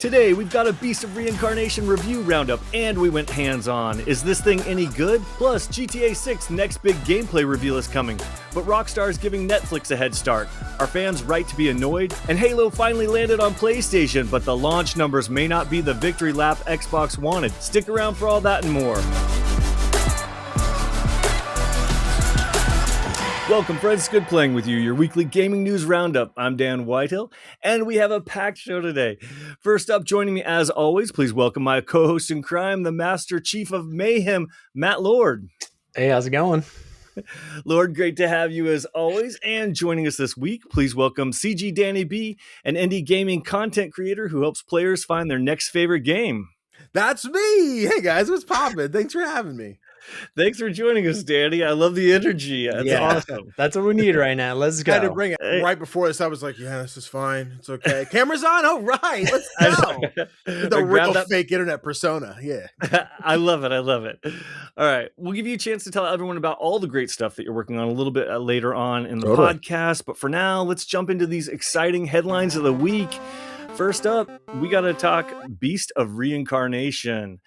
Today, we've got a Beast of Reincarnation review roundup, and we went hands-on. Is this thing any good? Plus, GTA 6 next big gameplay reveal is coming, but Rockstar is giving Netflix a head start. Are fans right to be annoyed? And Halo finally landed on PlayStation, but the launch numbers may not be the victory lap Xbox wanted. Stick around for all that and more. Welcome, friends. It's good playing with you, your weekly gaming news roundup. I'm Dan Whitehill, and we have a packed show today. First up, joining me as always, please welcome my co-host in crime, the Master Chief of Mayhem, Matt Lord. Hey, how's it going? Lord, great to have you as always. And joining us this week, please welcome CG Danny B, an indie gaming content creator who helps players find their next favorite game. That's me. Hey guys, what's poppin'? Thanks for having me. Thanks for joining us, Danny. I love the energy. That's awesome. That's what we need right now. Let's go. I had to bring it right before this. I was like, yeah, this is fine. It's okay. Camera's on. All right. Let's go. The real fake internet persona. Yeah. I love it. I love it. All right. We'll give you a chance to tell everyone about all the great stuff that you're working on a little bit later on in the podcast. But for now, let's jump into these exciting headlines of the week. First up, we got to talk Beast of Reincarnation.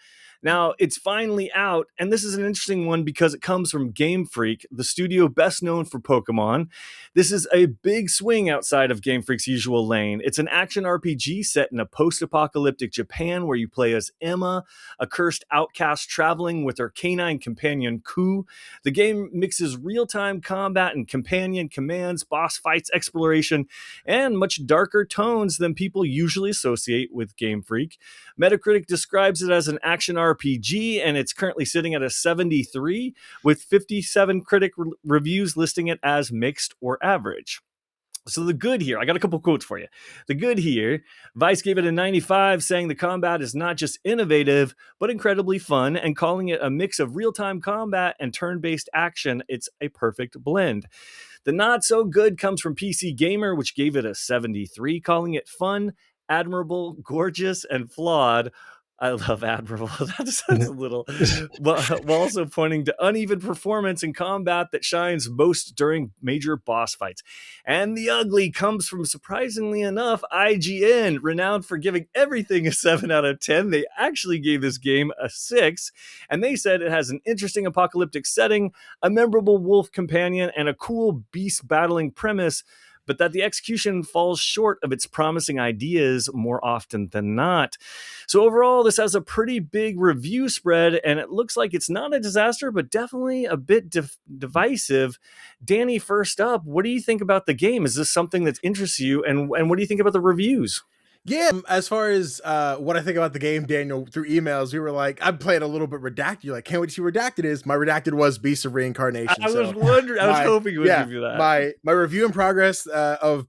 Now, it's finally out, and this is an interesting one because it comes from Game Freak, the studio best known for Pokemon. This is a big swing outside of Game Freak's usual lane. It's an action RPG set in a post-apocalyptic Japan where you play as Emma, a cursed outcast traveling with her canine companion, Ku. The game mixes real-time combat and companion commands, boss fights, exploration, and much darker tones than people usually associate with Game Freak. Metacritic describes it as an action RPG, and it's currently sitting at a 73, with 57 critic reviews listing it as mixed or average. So the good here, I got a couple quotes for you. The good here, Vice gave it a 95, saying the combat is not just innovative, but incredibly fun, and calling it a mix of real-time combat and turn-based action. It's a perfect blend. The not so good comes from PC Gamer, which gave it a 73, calling it fun, admirable, gorgeous, and flawed. I love admirable. That sounds a little, while also pointing to uneven performance in combat that shines most during major boss fights. And the ugly comes from, surprisingly enough, IGN, renowned for giving everything a 7 out of 10. They actually gave this game a 6, and they said it has an interesting apocalyptic setting, a memorable wolf companion, and a cool beast battling premise, but that the execution falls short of its promising ideas more often than not. So overall, this has a pretty big review spread, and it looks like it's not a disaster, but definitely a bit divisive. Danny, first up, what do you think about the game? Is this something that interests you, and what do you think about the reviews? Yeah, as far as what I think about the game, Daniel, through emails, we were like, I'm playing a little bit redacted. You're like, can't wait to see redacted is. My redacted was Beast of Reincarnation. I was wondering, I was hoping you would give you that. My review in progress of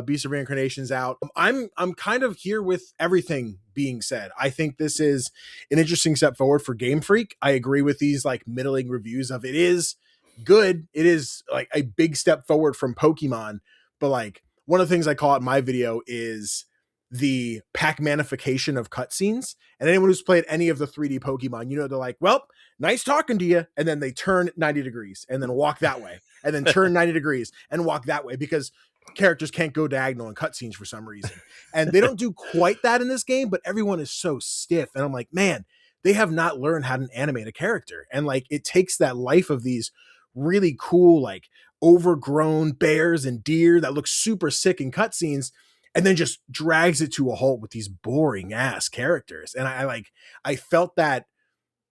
Beast of Reincarnation is out. I'm kind of here with everything being said. I think this is an interesting step forward for Game Freak. I agree with these like middling reviews of it is good. It is like a big step forward from Pokemon. But like one of the things I call out in my video is the Pac-manification of cutscenes. And anyone who's played any of the 3D Pokemon, you know, they're like, well, nice talking to you. And then they turn 90 degrees and then walk that way and then turn 90 degrees and walk that way because characters can't go diagonal in cutscenes for some reason. And they don't do quite that in this game, but everyone is so stiff. And I'm like, man, they have not learned how to animate a character. And like, it takes that life of these really cool, like overgrown bears and deer that look super sick in cutscenes, and then just drags it to a halt with these boring ass characters. And I felt that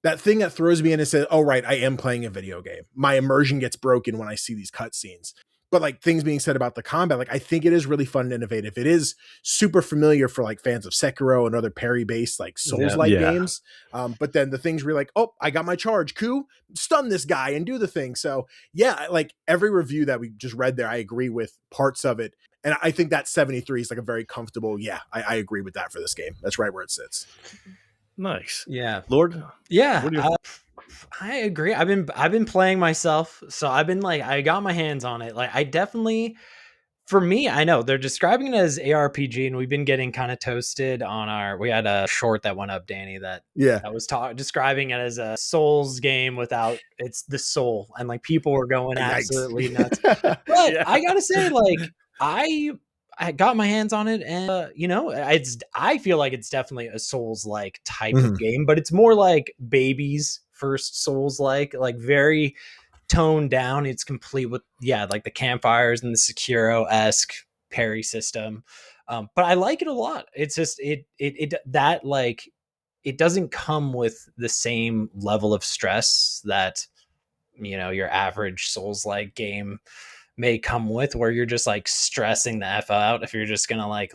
thing that throws me in and says, oh, right, I am playing a video game. My immersion gets broken when I see these cutscenes. But like things being said about the combat, like I think it is really fun and innovative. It is super familiar for like fans of Sekiro and other parry-based like Souls-like games. But then the things where you're like, oh, I got my charge, Ku, stun this guy and do the thing. So yeah, like every review that we just read there, I agree with parts of it. And I think that 73 is like a very comfortable, I agree with that for this game. That's right where it sits. Nice. Yeah. Lord? Yeah. I agree. I've been playing myself. So I've been like, I got my hands on it. Like I definitely, for me, I know they're describing it as ARPG, and we've been getting kind of toasted on we had a short that went up, Danny, that was describing it as a Souls game without it's the soul. And like people were going absolutely nuts. But I gotta say, like, I I got my hands on it, and I feel like it's definitely a Souls-like type of game, but it's more like baby's first Souls-like, like very toned down. It's complete with like the campfires and the Sekiro-esque parry system. But I like it a lot. It's just that like it doesn't come with the same level of stress that your average Souls-like game may come with, where you're just like stressing the F out if you're just gonna like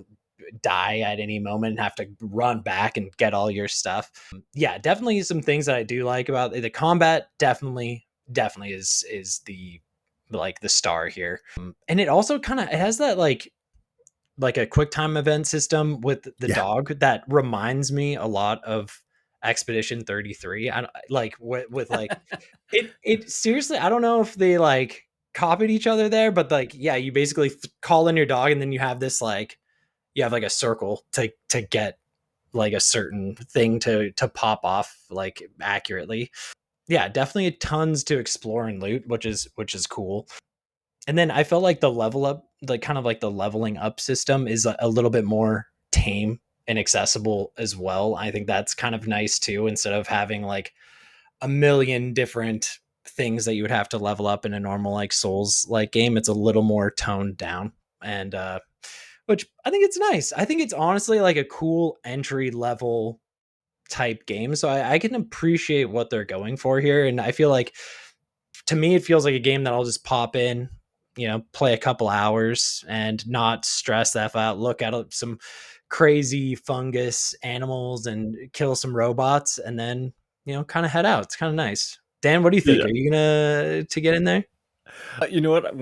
die at any moment and have to run back and get all your stuff. Yeah, definitely some things that I do like about the combat. Definitely is the like the star here. And it also kind of it has that like a quick time event system with the dog that reminds me a lot of Expedition 33. I like with like it seriously, I don't know if they like copied each other there, but like you basically call in your dog, and then you have this like you have like a circle to get like a certain thing to pop off like accurately. Yeah, definitely tons to explore and loot, which is cool. And then I felt like the level up, like kind of like the leveling up system is a little bit more tame and accessible as well. I think that's kind of nice too, instead of having like a million different things that you would have to level up in a normal like Souls like game. It's a little more toned down, and which I think it's nice. I think it's honestly like a cool entry level type game. So I can appreciate what they're going for here. And I feel like, to me, it feels like a game that I'll just pop in, play a couple hours and not stress that out, look at some crazy fungus animals and kill some robots, and then, kind of head out. It's kind of nice. Dan, what do you think? Are you gonna to get in there? You know what?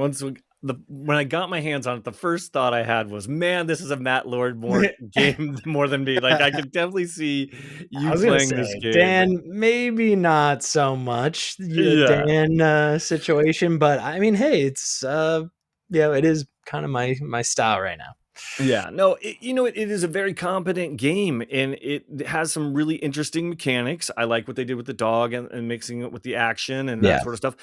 When I got my hands on it, the first thought I had was, man, this is a Matt Lord game more than me. Like, I could definitely see you playing this game. Dan, maybe not so much the Dan situation, but I mean, hey, it's it is kind of my style right now. Yeah, no, it is a very competent game, and it has some really interesting mechanics. I like what they did with the dog and mixing it with the action and that sort of stuff.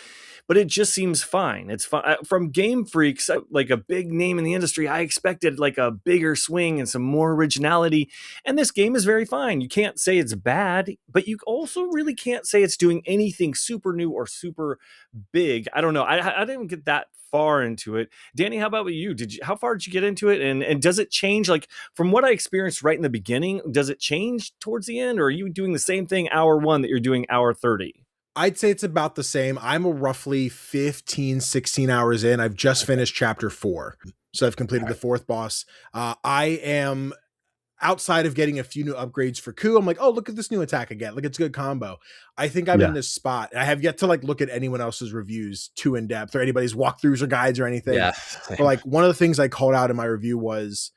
But it just seems fine. It's fine. From Game Freaks, like a big name in the industry, I expected like a bigger swing and some more originality. And this game is very fine. You can't say it's bad, but you also really can't say it's doing anything super new or super big. I don't know. I didn't get that far into it. Danny, how about you? How far did you get into it? And does it change, like from what I experienced right in the beginning, does it change towards the end, or are you doing the same thing hour 1 that you're doing hour 30? I'd say it's about the same. I'm roughly 15, 16 hours in. I've just finished chapter 4. So I've completed the 4th boss. I am outside of getting a few new upgrades for Ku. I'm like, oh, look at this new attack again. Look, it's a good combo. I think I'm in this spot. I have yet to like look at anyone else's reviews too in depth, or anybody's walkthroughs or guides or anything. But like one of the things I called out in my review was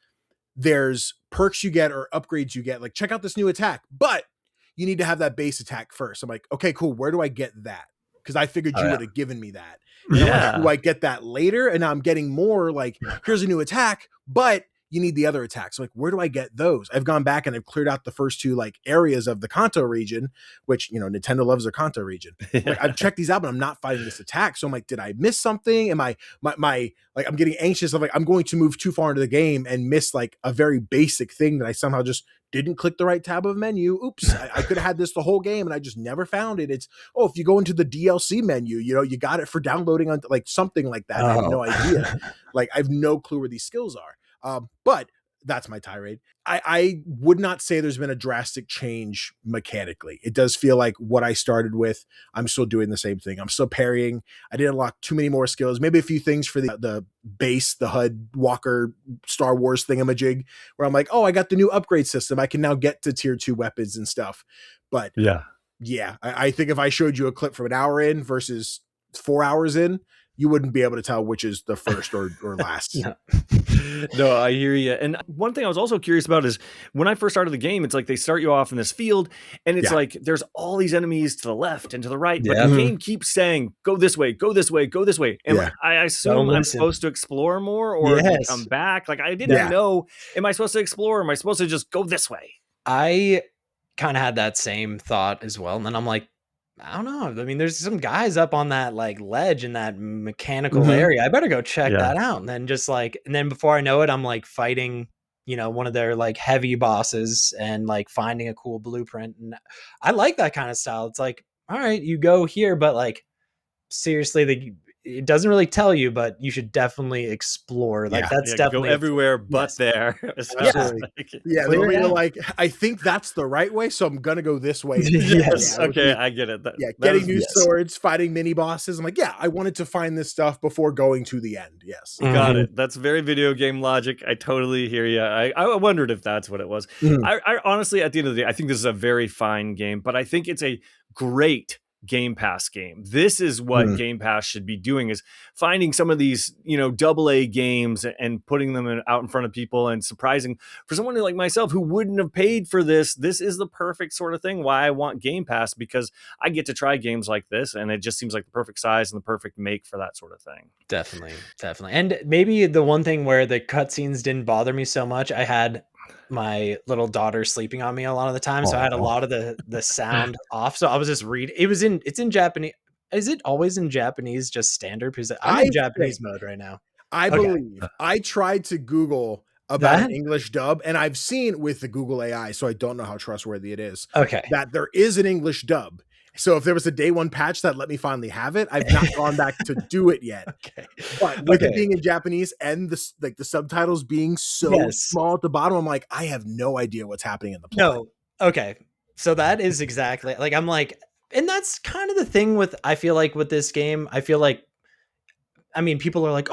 there's perks you get or upgrades you get. Like, check out this new attack, but you need to have that base attack first. I'm like, okay, cool. Where do I get that? Because I figured you would have given me that. And I'm like, do I get that later? And now I'm getting more like, here's a new attack, but you need the other attacks. Like, where do I get those? I've gone back and I've cleared out the first 2 like areas of the Kanto region, which, Nintendo loves their Kanto region. Like, I've checked these out, but I'm not fighting this attack. So I'm like, did I miss something? Am I like, I'm getting anxious. I'm like, I'm going to move too far into the game and miss like a very basic thing that I somehow just didn't click the right tab of menu. Oops. I could have had this the whole game and I just never found it. It's, if you go into the DLC menu, you got it for downloading on like something like that. I have no idea. Like, I have no clue where these skills are. But that's my tirade. I would not say there's been a drastic change mechanically. It does feel like what I started with, I'm still doing the same thing. I'm still parrying. I didn't unlock too many more skills, maybe a few things for the base, the HUD Walker Star Wars thingamajig, where I'm like, oh, I got the new upgrade system. I can now get to tier 2 weapons and stuff. But I think if I showed you a clip from an hour in versus 4 hours in, you wouldn't be able to tell which is the first or last. No, I hear you. And one thing I was also curious about is when I first started the game, it's like they start you off in this field and it's like there's all these enemies to the left and to the right, but the game keeps saying, go this way, go this way, go this way. And I assume I'm supposed to explore more or come back. Like, I didn't know, am I supposed to explore? Or am I supposed to just go this way? I kind of had that same thought as well. And then I'm like, I don't know. I mean, there's some guys up on that like ledge in that mechanical area. I better go check that out. And then and then before I know it, I'm like fighting, one of their like heavy bosses and like finding a cool blueprint. And I like that kind of style. It's like, all right, you go here, but like seriously, it doesn't really tell you, but you should definitely explore. Like that's definitely go everywhere but there. Absolutely. They're like, I think that's the right way, so I'm gonna go this way. Yes. Okay, I get it. Getting new swords, fighting mini bosses. I'm like, I wanted to find this stuff before going to the end. Yes. Got it. That's very video game logic. I totally hear you. I wondered if that's what it was. I honestly, at the end of the day, I think this is a very fine game, but I think it's a great Game Pass game. This is what Game Pass should be doing, is finding some of these, AA games and putting them out in front of people and surprising for someone like myself who wouldn't have paid for this. This is the perfect sort of thing why I want Game Pass, because I get to try games like this and it just seems like the perfect size and the perfect make for that sort of thing. Definitely. And maybe the one thing where the cutscenes didn't bother me so much, I had my little daughter sleeping on me a lot of the time, so I had a lot of the sound off, so I was just reading. It's in Japanese. Is it always in Japanese, just standard? Because I'm in Japanese mode right now. I believe I tried to Google about an English dub, and I've seen with the Google AI, so I don't know how trustworthy it is, that there is an English dub. So if there was a day one patch that let me finally have it, I've not gone back to do it yet. But with it being in Japanese and the subtitles being so small at the bottom, I'm like, I have no idea what's happening in the plot. No. Okay. So that is exactly like, I'm like, and that's kind of the thing with, I feel like with this game, I mean, people are like,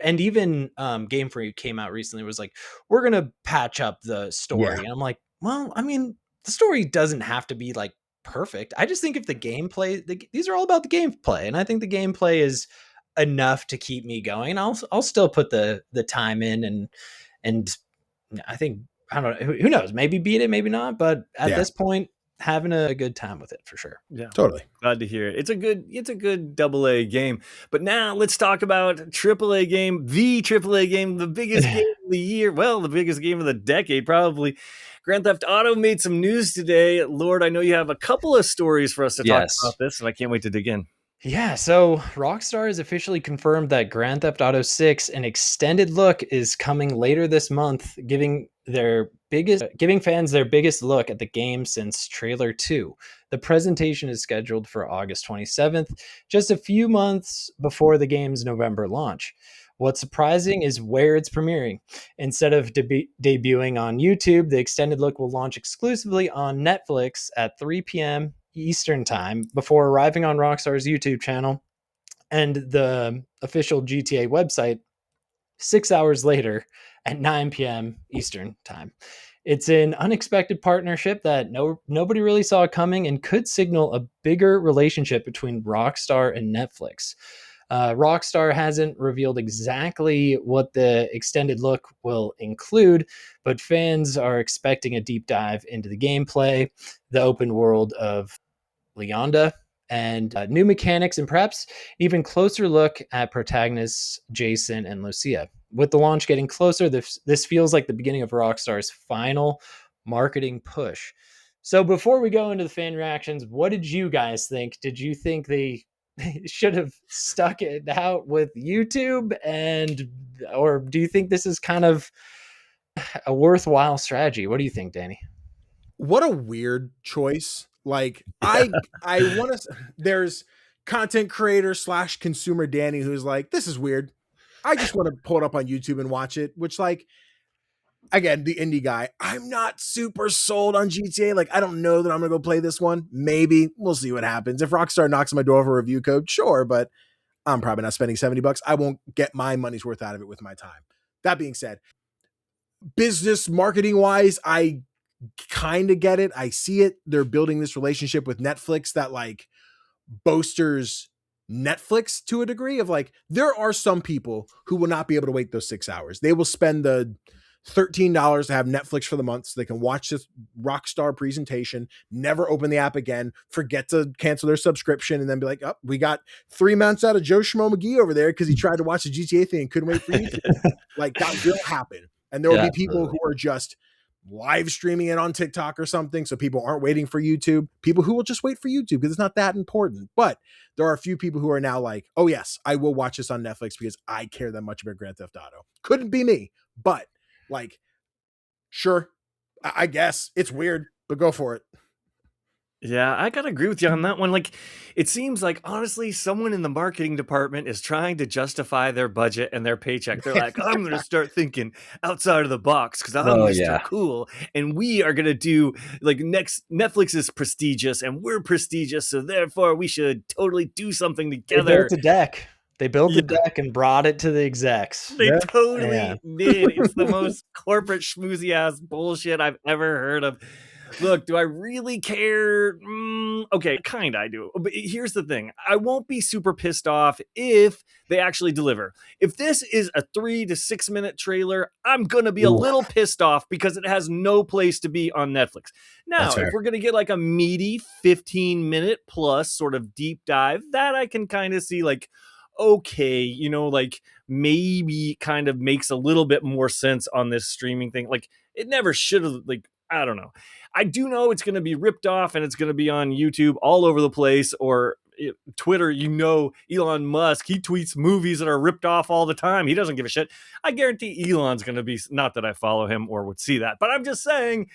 and even Game Freak came out recently, was like, we're going to patch up the story. And I'm like, well, I mean, the story doesn't have to be like perfect. I just think if the gameplay, these are all about the gameplay, and I think the gameplay is enough to keep me going. I'll still put the time in, and I think, I don't know, who knows, maybe beat it, maybe not, but at this point, having a good time with it for sure. Yeah, totally. Glad to hear it. It's a good AA game. But now let's talk about AAA game, the AAA game, the biggest game of the year. Well, the biggest game of the decade, probably. Grand Theft Auto made some news today. Lord, I know you have a couple of stories for us to talk about this, and I can't wait to dig in. Yeah, so Rockstar has officially confirmed that Grand Theft Auto 6, an extended look, is coming later this month, giving fans their biggest look at the game since Trailer 2. The presentation is scheduled for August 27th, just a few months before the game's November launch. What's surprising is where it's premiering. Instead of debuting on YouTube, the extended look will launch exclusively on Netflix at 3 p.m. Eastern time before arriving on Rockstar's YouTube channel and the official GTA website 6 hours later at 9 p.m. Eastern time. It's an unexpected partnership that nobody really saw coming and could signal a bigger relationship between Rockstar and Netflix. Rockstar hasn't revealed exactly what the extended look will include, but fans are expecting a deep dive into the gameplay, the open world of Leonda, and new mechanics, and perhaps even closer look at protagonists Jason and Lucia. With the launch getting closer, this feels like the beginning of Rockstar's final marketing push. So before we go into the fan reactions, what did you guys think? Did you think they should have stuck it out with YouTube, or do you think this is kind of a worthwhile strategy? What do you think, Danny? What a weird choice. Like, I want to, there's content creator / consumer Danny who's like, this is weird. I just want to pull it up on YouTube and watch it, which, like, again, the indie guy, I'm not super sold on GTA. Like, I don't know that I'm going to go play this one. Maybe. We'll see what happens. If Rockstar knocks on my door for a review code, sure, but I'm probably not spending $70. I won't get my money's worth out of it with my time. That being said, business marketing wise, I kind of get it. I see it. They're building this relationship with Netflix that, like, boasters Netflix to a degree of, like, there are some people who will not be able to wait those 6 hours. They will spend the $13 to have Netflix for the month so they can watch this Rockstar presentation, never open the app again, forget to cancel their subscription, and then be like, oh, we got 3 months out of Joe Schmo McGee over there because he tried to watch the GTA thing and couldn't wait for you. Like, that will happen. And there will be people who are just live streaming it on TikTok or something, so people aren't waiting for YouTube. People who will just wait for YouTube because it's not that important. But there are a few people who are now like, oh yes, I will watch this on Netflix because I care that much about Grand Theft Auto. Couldn't be me, but like, sure, I guess it's weird, but go for it. Yeah, I gotta agree with you on that one. Like, it seems like honestly, someone in the marketing department is trying to justify their budget and their paycheck. They're like, I'm gonna start thinking outside of the box because I'm Mr. Cool, and we are gonna do like next. Netflix is prestigious, and we're prestigious, so therefore we should totally do something together. They built a deck. They built the deck and brought it to the execs. They totally did. It's the most corporate schmoozy ass bullshit I've ever heard of. Look, do I really care? Okay, kind of I do. But here's the thing. I won't be super pissed off if they actually deliver. If this is a 3 to 6 minute trailer, I'm going to be a little pissed off because it has no place to be on Netflix. Now, if we're going to get like a meaty 15-minute plus sort of deep dive, that I can kind of see like, okay, you know, like maybe kind of makes a little bit more sense on this streaming thing. Like it never should have, like, I don't know. I do know it's going to be ripped off and it's going to be on YouTube all over the place or Twitter. You know, Elon Musk, he tweets movies that are ripped off all the time. He doesn't give a shit. I guarantee Elon's going to be, not that I follow him or would see that, but I'm just saying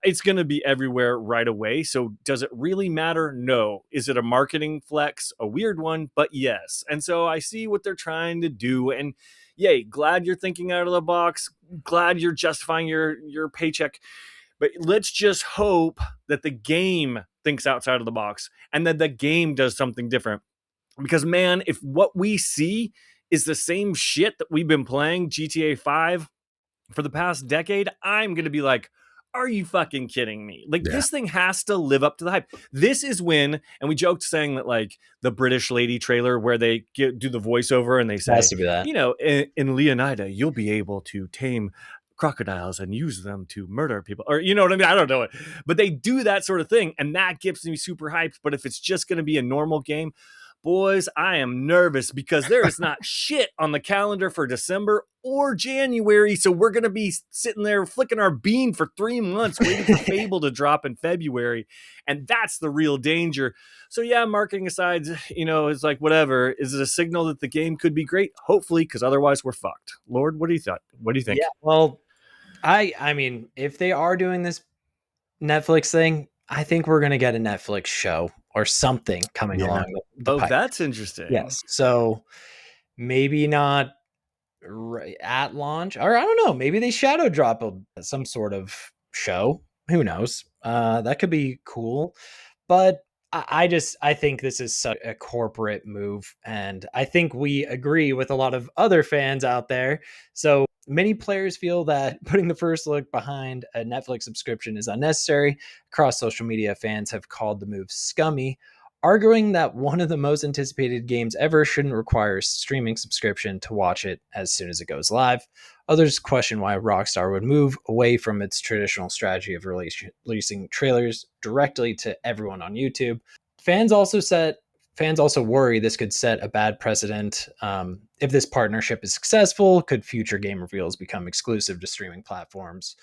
it's going to be everywhere right away. So does it really matter? No. Is it a marketing flex? A weird one, but yes. And so I see what they're trying to do. And yay, glad you're thinking out of the box. Glad you're justifying your paycheck. But let's just hope that the game thinks outside of the box and that the game does something different. Because, man, if what we see is the same shit that we've been playing GTA 5 for the past decade, I'm going to be like, are you fucking kidding me? Like, this thing has to live up to the hype. This is when, and we joked saying that, like, the British Lady trailer where they do the voiceover and they say, you know, in Leonida, you'll be able to tame crocodiles and use them to murder people, or you know what I mean? I don't know it, but they do that sort of thing, and that gets me super hyped. But if it's just going to be a normal game, boys, I am nervous because there is not shit on the calendar for December or January. So we're going to be sitting there flicking our bean for 3 months waiting for Fable to drop in February, and that's the real danger. So yeah, marketing aside, you know, it's like whatever. Is it a signal that the game could be great? Hopefully, because otherwise we're fucked. Lord, what do you think? What do you think? Yeah, well, I mean, if they are doing this Netflix thing, I think we're going to get a Netflix show or something coming along the pipe. That's interesting. Yes. So maybe not at launch, or I don't know, maybe they shadow drop some sort of show. Who knows? That could be cool. But I think this is such a corporate move, and I think we agree with a lot of other fans out there. So many players feel that putting the first look behind a Netflix subscription is unnecessary. Across social media, fans have called the move scummy, arguing that one of the most anticipated games ever shouldn't require a streaming subscription to watch it as soon as it goes live. Others question why Rockstar would move away from its traditional strategy of releasing trailers directly to everyone on YouTube. Fans also worry this could set a bad precedent. If this partnership is successful, could future game reveals become exclusive to streaming platforms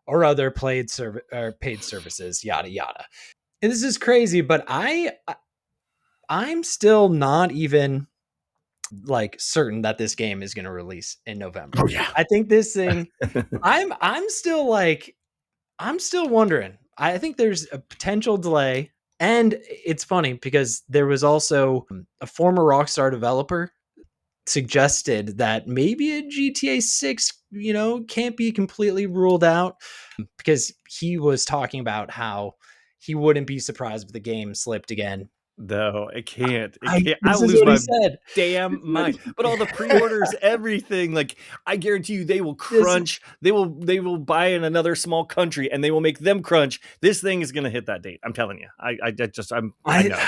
or other paid services, yada yada. And this is crazy, but I'm still not even like certain that this game is going to release in November. Oh yeah. I think this thing I'm still wondering. I think there's a potential delay, and it's funny because there was also a former Rockstar developer suggested that maybe a GTA 6, you know, can't be completely ruled out, because he was talking about how he wouldn't be surprised if the game slipped again. No, it can't. I'll lose my damn mind. But all the pre-orders, everything, like I guarantee you, they will crunch. They will buy in another small country, and they will make them crunch. This thing is going to hit that date. I'm telling you. I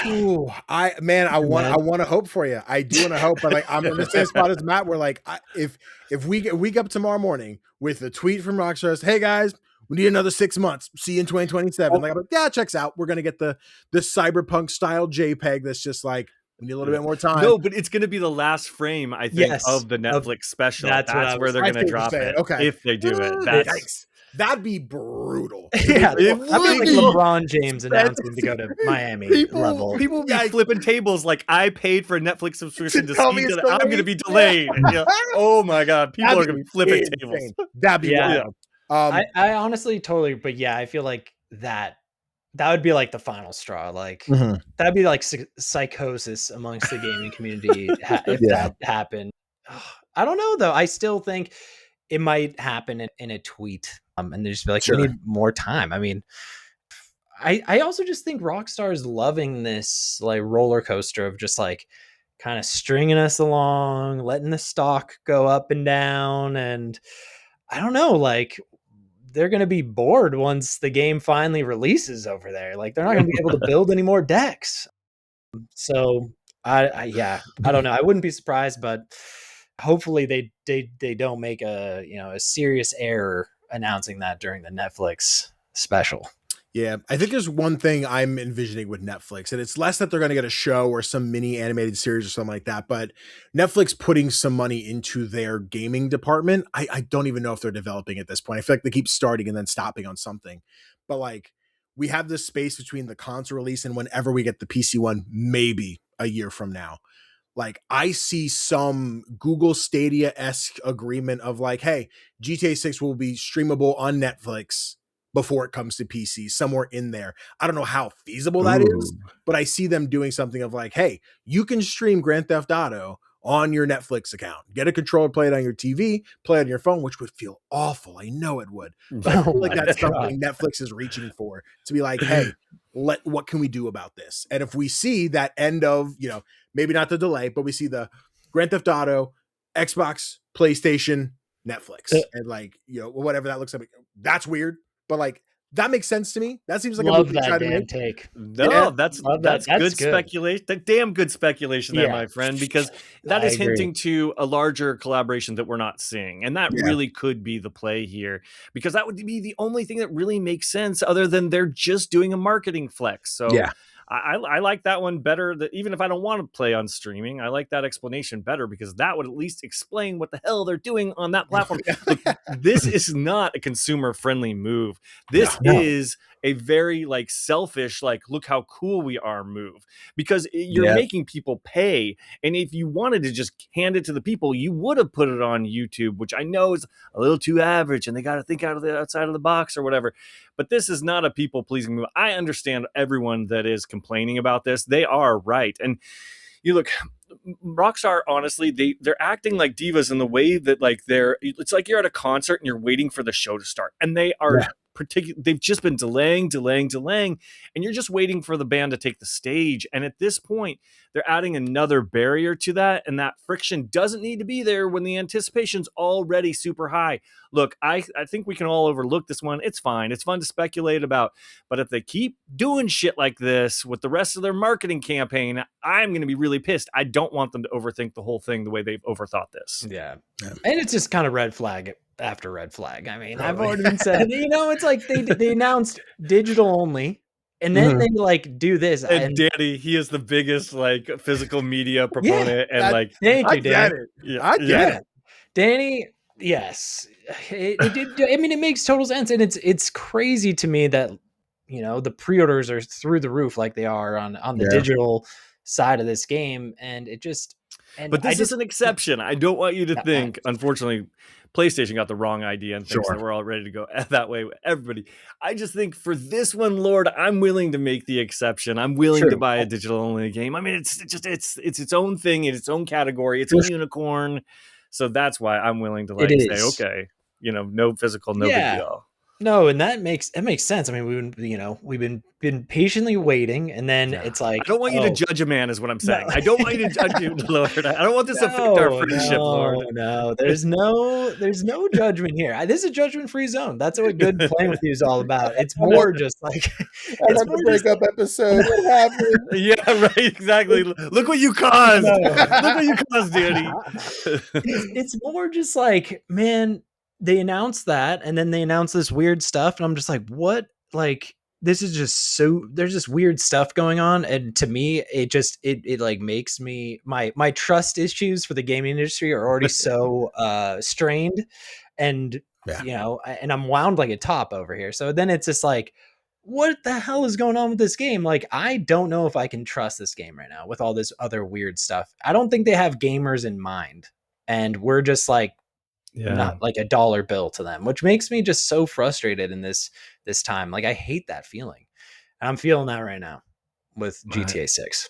know. I want to hope for you. I do want to hope, but like I'm in the same spot as Matt. Where like if we wake up tomorrow morning with a tweet from Rockstar, hey guys, we need another 6 months. See you in 2027. Like, I'm like, yeah, checks out. We're gonna get the cyberpunk style JPEG that's just like, we need a little bit more time. No, but it's gonna be the last frame, I think, of the Netflix special. That's where they're gonna drop it. Okay. If they do it. That'd be brutal. Yeah, It that'd be like would. LeBron James announcing to go to Miami level. People would be flipping tables like, I paid for a Netflix subscription to tell see me it's that I'm going to be delayed. Yeah. Oh my God. People are going to be flipping tables. That'd be wild. I honestly totally, but yeah, I feel like that would be like the final straw. Like that'd be like psychosis amongst the gaming community if that happened. I don't know though. I still think it might happen in a tweet. And they just be like, we need more time. I mean, I also just think Rockstar is loving this like roller coaster of just like kind of stringing us along, letting the stock go up and down. And I don't know, like they're going to be bored once the game finally releases over there. Like they're not going to be able to build any more decks. So I don't know. I wouldn't be surprised, but hopefully they don't make a serious error announcing that during the Netflix special. Yeah, I think there's one thing I'm envisioning with Netflix, and it's less that they're going to get a show or some mini animated series or something like that, but Netflix putting some money into their gaming department. I don't even know if they're developing at this point. I feel like they keep starting and then stopping on something. But like, we have this space between the console release and whenever we get the PC one, maybe a year from now. Like, I see some Google Stadia-esque agreement of like, hey, GTA 6 will be streamable on Netflix before it comes to PC, somewhere in there. I don't know how feasible that is, but I see them doing something of like, hey, you can stream Grand Theft Auto on your Netflix account. Get a controller, play it on your TV, play it on your phone, which would feel awful. I know it would. But I feel like that's something Netflix is reaching for, to be like, hey, what can we do about this? And if we see that end of, maybe not the delay, but we see the Grand Theft Auto, Xbox, PlayStation, Netflix, and like, whatever that looks like, that's weird. But like, that makes sense to me. That seems like Love a movie that to damn make. take. No, that's good speculation. That damn good speculation there, my friend, because that is hinting to a larger collaboration that we're not seeing. And that really could be the play here, because that would be the only thing that really makes sense other than they're just doing a marketing flex. So I like that one better. That even if I don't want to play on streaming, I like that explanation better, because that would at least explain what the hell they're doing on that platform. Look, this is not a consumer friendly move. This is a very like selfish, like, look how cool we are move, because you're making people pay. And if you wanted to just hand it to the people, you would have put it on YouTube, which I know is a little too average and they got to think outside of the box or whatever. But this is not a people pleasing move. I understand everyone that is complaining about this. They are right. And you look, Rockstar, honestly, they're acting like divas in the way that like it's like you're at a concert and you're waiting for the show to start, and they are they've just been delaying, and you're just waiting for the band to take the stage. And at this point, they're adding another barrier to that, and that friction doesn't need to be there when the anticipation's already super high. Look, I think we can all overlook this one. It's fine. It's fun to speculate about. But if they keep doing shit like this with the rest of their marketing campaign, I'm going to be really pissed. I don't want them to overthink the whole thing the way they've overthought this. Yeah. And it's just kind of red flag after red flag. I mean, I've already been said, it's like they announced digital only, and then they like do this. And Danny, he is the biggest like physical media proponent, and like, thank you, Danny. I get it. Danny, yes, it did. I mean, it makes total sense, and it's crazy to me that the pre-orders are through the roof like they are on the digital side of this game, and it just. But this is an exception. I don't want you to think, unfortunately, PlayStation got the wrong idea and thinks that we're all ready to go that way with everybody. I just think for this one, Lord, I'm willing to make the exception. I'm willing to buy a digital only game. I mean, it's its own thing in its own category. It's a unicorn. So that's why I'm willing to say, okay, no physical, no big deal. No, and that makes sense. I mean, we've been patiently waiting, and then it's like, I don't want you to judge a man, is what I'm saying. I don't want you to judge you, Lord. I don't want this to affect our friendship, Lord. No, there's no judgment here. This is a judgment-free zone. That's what good playing with you is all about. It's more just like it's more breakup episode. What happened? Yeah, right. Exactly. Look what you caused. Look what you caused, Danny. It's more just like, man. They announced that, and then they announced this weird stuff, and I'm just like, what? Like, this is just there's just weird stuff going on, and to me, it like makes me my trust issues for the gaming industry are already so strained, and Yeah. And I'm wound like a top over here. So then it's just like, what the hell is going on with this game? Like, I don't know if I can trust this game right now with all this other weird stuff. I don't think they have gamers in mind. And we're just like, not like a dollar bill to them, which makes me just so frustrated in this time. Like, I hate that feeling. And I'm feeling that right now with GTA 6.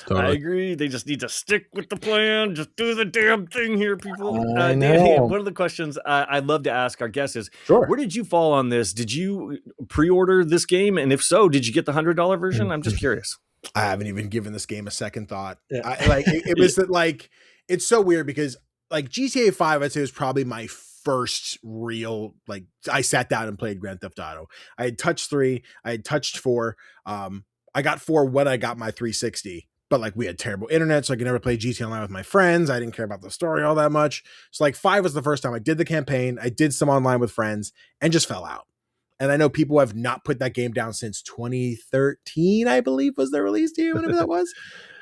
Totally. I agree. They just need to stick with the plan. Just do the damn thing here, people. I know. Danny, one of the questions I'd love to ask our guests is, where did you fall on this? Did you pre-order this game? And if so, did you get the $100 version? I'm just curious. I haven't even given this game a second thought. It was that, like, it's so weird because like GTA 5, I'd say, was probably my first real, like, I sat down and played Grand Theft Auto. I had touched 3, I had touched 4. I got 4 when I got my 360, but like we had terrible internet, so I could never play GTA Online with my friends. I didn't care about the story all that much. So like 5 was the first time I did the campaign. I did some online with friends and just fell out. And I know people have not put that game down since 2013, I believe, was the release year, whatever that was.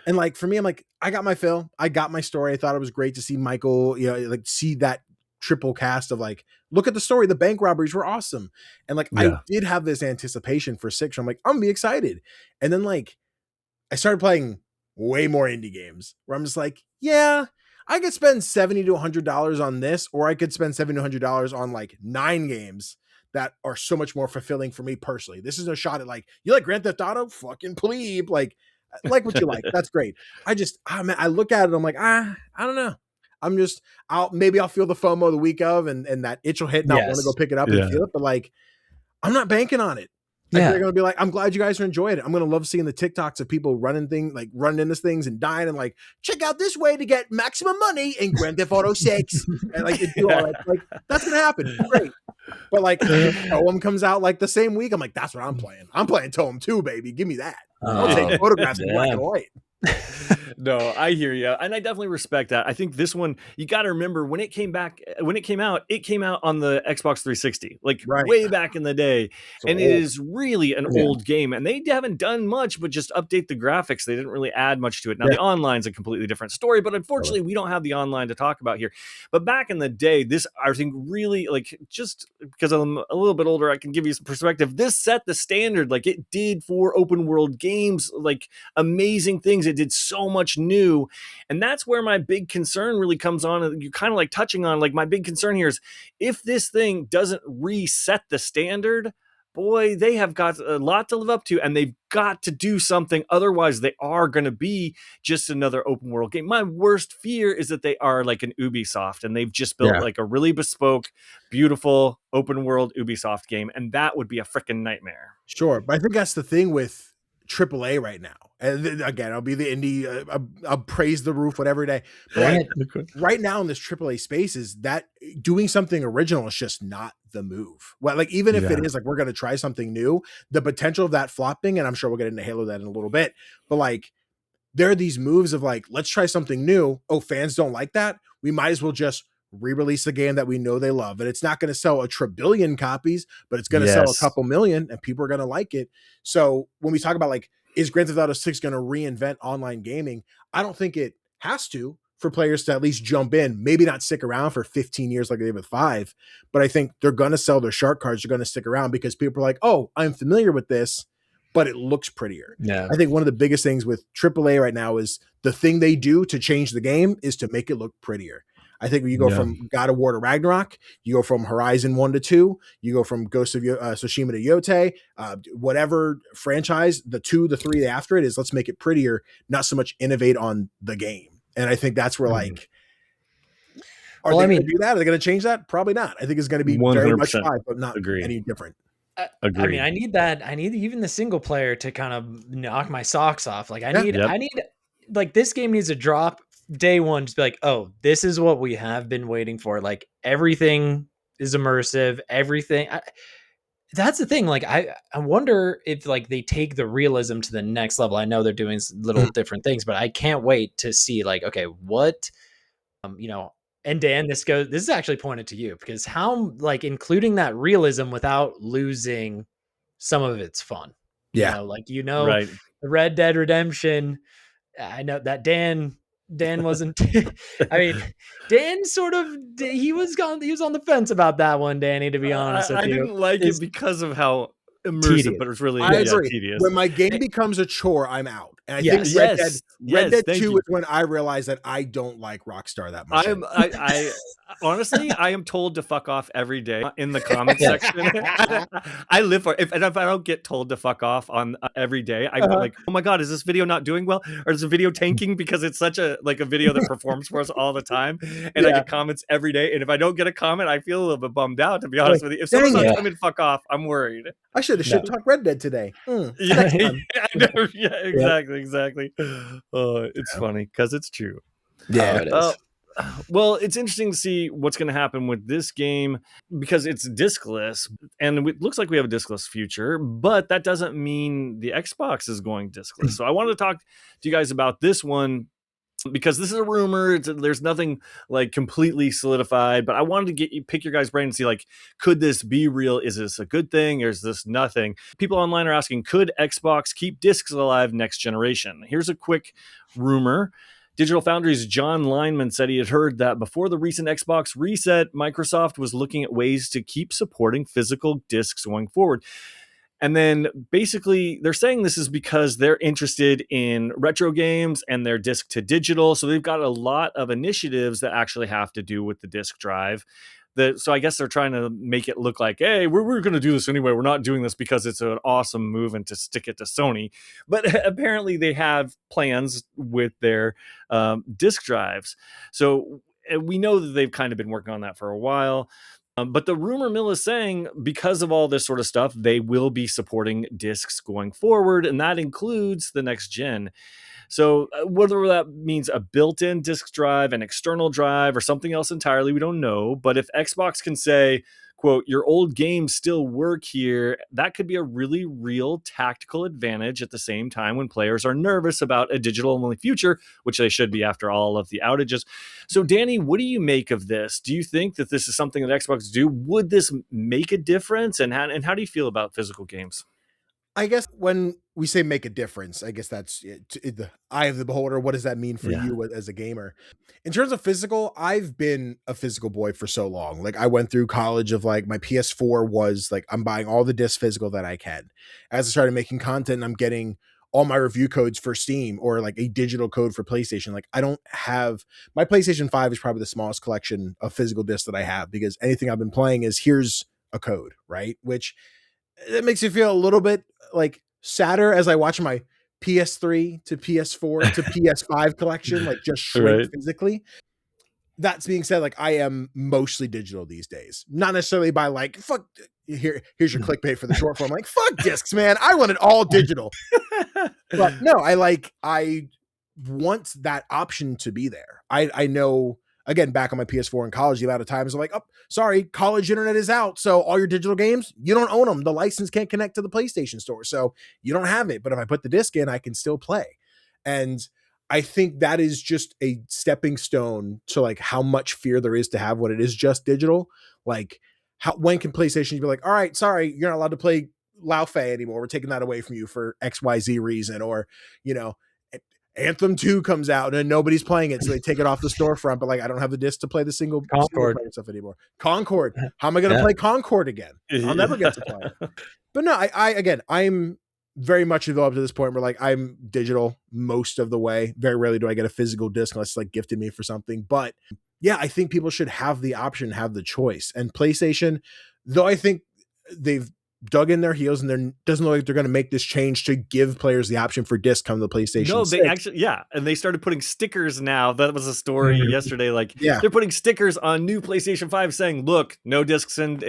And like, for me, I'm like, I got my fill. I got my story. I thought it was great to see Michael, like see that triple cast of like, look at the story. The bank robberies were awesome. And like, I did have this anticipation for 6. I'm like, I'm gonna be excited. And then like, I started playing way more indie games where I'm just like, yeah, I could spend $70 to $100 on this, or I could spend $70 to $100 on like 9 games that are so much more fulfilling for me personally. This is a shot at like, you like Grand Theft Auto? Fucking plebe. Like what you like. That's great. I look at it, I'm like, I don't know. Maybe I'll feel the FOMO the week of and that itch will hit and I'll want to go pick it up and feel it. But like, I'm not banking on it. They're going to be like, I'm glad you guys are enjoying it. I'm going to love seeing the TikToks of people running into things and dying and like, check out this way to get maximum money in Grand Theft Auto 6. And like, do all that. Like, that's going to happen. Great. But like, Toem comes out like the same week. I'm like, that's what I'm playing. I'm playing Toem 2, baby. Give me that. I'll take photographs in black and white. No, I hear you. And I definitely respect that. I think this one, you got to remember when it came out on the Xbox 360, like way back in the day. So and it is really an old game. And they haven't done much but just update the graphics. They didn't really add much to it. Now, the online's a completely different story, but unfortunately, we don't have the online to talk about here. But back in the day, this, I think, really, like, just because I'm a little bit older, I can give you some perspective. This set the standard, like it did for open world games, like amazing things. It did so much new. And that's where my big concern really comes on. And you're kind of like touching on, like, my big concern here is if this thing doesn't reset the standard, boy, they have got a lot to live up to, and they've got to do something. Otherwise, they are going to be just another open world game. My worst fear is that they are like an Ubisoft, and they've just built like a really bespoke, beautiful open world Ubisoft game, and that would be a freaking nightmare. Sure, but I think that's the thing with AAA right now. And again, I'll be the indie, I'll praise the roof whatever day. But like, right now in this AAA space, is that doing something original is just not the move. Well, like, even if it is like, we're going to try something new, the potential of that flopping, and I'm sure we'll get into Halo that in a little bit, but like, there are these moves of like, let's try something new. Oh, fans don't like that. We might as well just re-release the game that we know they love. And it's not going to sell a trillion copies, but it's going to sell a couple million and people are going to like it. So when we talk about like, is Grand Theft Auto 6 going to reinvent online gaming? I don't think it has to, for players to at least jump in, maybe not stick around for 15 years like they did with 5, but I think they're going to sell their shark cards. They're going to stick around because people are like, oh, I'm familiar with this, but it looks prettier. Yeah. I think one of the biggest things with AAA right now is the thing they do to change the game is to make it look prettier. I think when you go from God of War to Ragnarok, you go from Horizon 1 to 2, you go from Ghost of Tsushima to Yote, whatever franchise, the 2, the 3 after it is, let's make it prettier, not so much innovate on the game. And I think that's where like, are they going to do that? Are they going to change that? Probably not. I think it's going to be 100% very much 5, but not any different. I mean, I need even the single player to kind of knock my socks off. Like I need like, this game needs to drop day one, just be like, oh, this is what we have been waiting for. Like, everything is immersive, everything. That's the thing. Like, I wonder if like they take the realism to the next level. I know they're doing little different things, but I can't wait to see like, okay, what, and Dan, this is actually pointed to you, because how, like, including that realism without losing some of its fun. Yeah. The Red Dead Redemption, I know that Dan Dan wasn't. I mean, Dan sort of he was on the fence about that one, Danny. To be honest with I you, didn't like it because of how immersive, tedious. but it was really I agree. tedious. When my game becomes a chore, I'm out. And I Yes. think Red Dead thank 2 you. is when I realized that I don't like Rockstar that much. I honestly, I am told to fuck off every day in the comments Yes. section. I live for it. If I don't get told to fuck off on every day, I'm like, oh my god, is this video not doing well, or is the video tanking because it's such a video that performs for us all the time? And I get comments every day, and if I don't get a comment, I feel a little bit bummed out. To be honest with you, if someone's not telling me to fuck off, I'm worried. I should have shit talked Red Dead today. Yeah, exactly. Oh, it's funny because it's true. Yeah, it is. Well, it's interesting to see what's going to happen with this game because it's discless, and it looks like we have a discless future, but that doesn't mean the Xbox is going discless. So I wanted to talk to you guys about this one because this is a rumor. There's nothing like completely solidified, but I wanted to pick your guys' brain and see, like, could this be real? Is this a good thing or is this nothing? People online are asking, could Xbox keep discs alive next generation? Here's a quick rumor. Digital Foundry's John Lineman said he had heard that before the recent Xbox reset, Microsoft was looking at ways to keep supporting physical discs going forward. And then basically they're saying this is because they're interested in retro games and their disc to digital. So they've got a lot of initiatives that actually have to do with the disc drive. So I guess they're trying to make it look like, hey, we're going to do this anyway. We're not doing this because it's an awesome move and to stick it to Sony. But apparently they have plans with their disc drives. So we know that they've kind of been working on that for a while. But the rumor mill is saying because of all this sort of stuff, they will be supporting discs going forward, and that includes the next gen. So whether that means a built-in disk drive, an external drive, or something else entirely, we don't know. But if Xbox can say, quote, your old games still work here, that could be a really real tactical advantage at the same time when players are nervous about a digital-only future, which they should be after all of the outages. So, Danny, what do you make of this? Do you think that this is something that Xbox do? Would this make a difference? And how do you feel about physical games? I guess when we say make a difference, I guess that's the eye of the beholder. What does that mean for you as a gamer? In terms of physical, I've been a physical boy for so long. Like I went through college of like my PS4 was like, I'm buying all the discs physical that I can. As I started making content, I'm getting all my review codes for Steam or like a digital code for PlayStation. Like I don't have, my PlayStation 5 is probably the smallest collection of physical discs that I have because anything I've been playing is here's a code, right? Which it makes me feel a little bit like sadder as I watch my PS3 to PS4 to PS5 collection like just shrink physically. That's being said, like I am mostly digital these days, not necessarily by like fuck. Here's your clickbait for the short form. Like fuck discs, man. I want it all digital. But no, I want that option to be there. I know. Again, back on my PS4 in college, the amount of times I'm like, oh, sorry, college internet is out. So all your digital games, you don't own them. The license can't connect to the PlayStation store. So you don't have it. But if I put the disc in, I can still play. And I think that is just a stepping stone to like how much fear there is to have when it is just digital. Like when can PlayStation be like, all right, sorry, you're not allowed to play Lao Fei anymore. We're taking that away from you for XYZ reason. Or, you know, Anthem 2 comes out and nobody's playing it, so they take it off the storefront. But like, I don't have the disc to play the single player stuff anymore. Concord, how am I going to play Concord again? I'll never get to play it. But no, I'm very much developed to this point where like I'm digital most of the way. Very rarely do I get a physical disc unless it's like gifted me for something. But yeah, I think people should have the option, have the choice. And PlayStation, though I think they've dug in their heels and there doesn't look like they're going to make this change to give players the option for disc come the PlayStation. No, 6. they actually, and they started putting stickers now. That was a story yesterday. Like, they're putting stickers on new PlayStation 5 saying, "Look, no discs in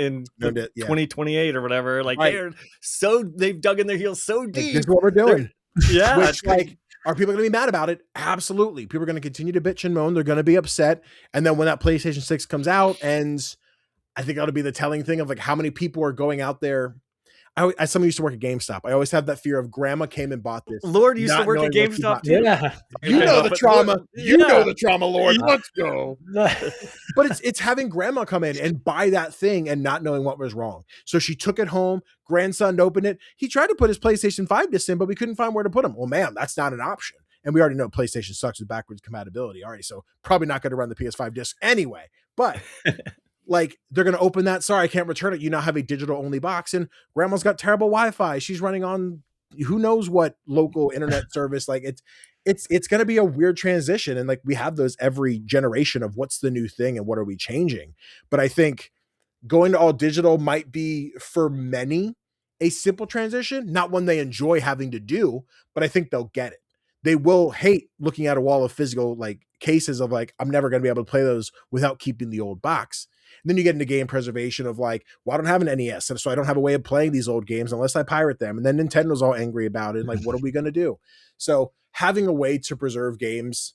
2028 or whatever." Like, they've dug in their heels so deep. This is what we're doing. Which, like, are people going to be mad about it? Absolutely. People are going to continue to bitch and moan. They're going to be upset. And then when that PlayStation 6 comes out, and I think that'll be the telling thing of like how many people are going out there. As someone used to work at GameStop, I always have that fear of grandma came and bought this. Lord used to work at GameStop too. Yeah. You know the trauma. You know the trauma, Lord. Let's go. But it's having grandma come in and buy that thing and not knowing what was wrong. So she took it home. Grandson opened it. He tried to put his PlayStation 5 disc in, but we couldn't find where to put him. Well, man, that's not an option. And we already know PlayStation sucks with backwards compatibility already, so probably not going to run the PS5 disc anyway. But like, they're going to open that. Sorry, I can't return it. You now have a digital only box, and grandma's got terrible Wi-Fi. She's running on who knows what local internet service. Like, it's going to be a weird transition. And like, we have those every generation of what's the new thing and what are we changing. But I think going to all digital might be for many a simple transition, not one they enjoy having to do, but I think they'll get it. They will hate looking at a wall of physical like cases of like, I'm never going to be able to play those without keeping the old box. And then you get into game preservation of like, well, I don't have an NES, and so I don't have a way of playing these old games unless I pirate them. And then Nintendo's all angry about it. Like, what are we going to do? So having a way to preserve games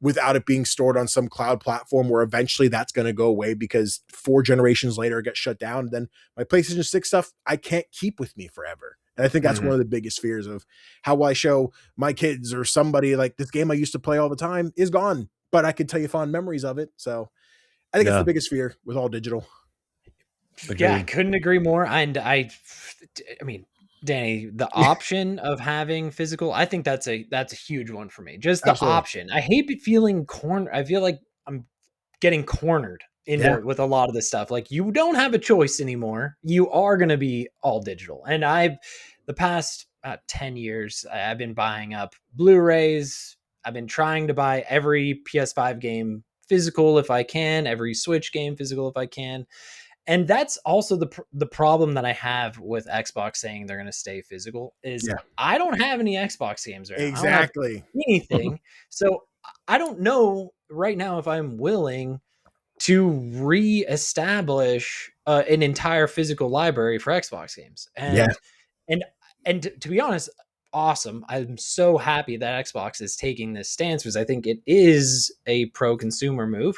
without it being stored on some cloud platform where eventually that's going to go away because 4 generations later it gets shut down. Then my PlayStation 6 stuff, I can't keep with me forever. And I think that's one of the biggest fears of how will I show my kids or somebody like this game I used to play all the time is gone, but I can tell you fond memories of it. So I think it's the biggest fear with all digital. Yeah, I couldn't agree more. And I mean, Danny, the option of having physical, I think that's a huge one for me. Just the Absolutely. option. I hate feeling cornered. I feel like I'm getting cornered into with a lot of this stuff. Like, you don't have a choice anymore. You are going to be all digital. And the past 10 years, I've been buying up Blu-rays. I've been trying to buy every PS5 game physical if I can, every Switch game physical if I can. And that's also the problem that I have with Xbox saying they're going to stay physical is I don't have any Xbox games right now. Exactly. I don't have anything. So I don't know right now if I'm willing to reestablish an entire physical library for Xbox games. And to be honest, awesome. I'm so happy that Xbox is taking this stance because I think it is a pro-consumer move.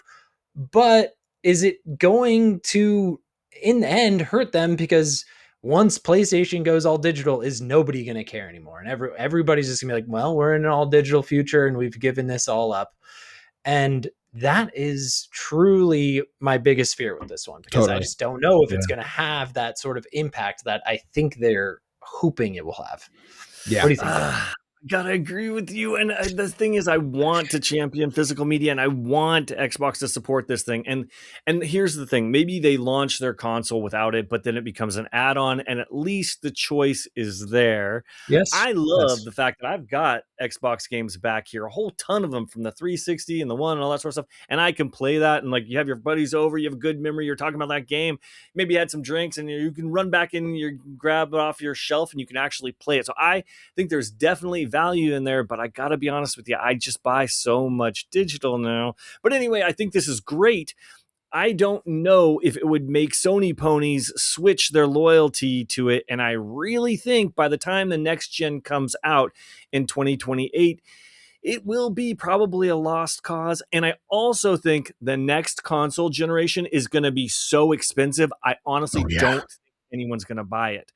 But is it going to, in the end, hurt them? Because once PlayStation goes all digital, is nobody going to care anymore? And everybody's just going to be like, well, we're in an all digital future and we've given this all up. And that is truly my biggest fear with this one, because I just don't know if it's going to have that sort of impact that I think they're hoping it will have. Yeah. What do you think? Gotta agree with you. And the thing is, I want to champion physical media, and I want Xbox to support this thing. And here's the thing: maybe they launch their console without it, but then it becomes an add-on, and at least the choice is there. Yes, I love the fact that I've got Xbox games back here, a whole ton of them from the 360 and the One and all that sort of stuff, and I can play that. And like, you have your buddies over, you have a good memory, you're talking about that game. Maybe you had some drinks, and you can run back in, you grab it off your shelf, and you can actually play it. So I think there's definitely value in there, but I gotta be honest with you, I just buy so much digital now. But anyway, I think this is great. I don't know if it would make Sony ponies switch their loyalty to it, and I really think by the time the next gen comes out in 2028, it will be probably a lost cause. And I also think the next console generation is going to be so expensive, I honestly don't think anyone's going to buy it.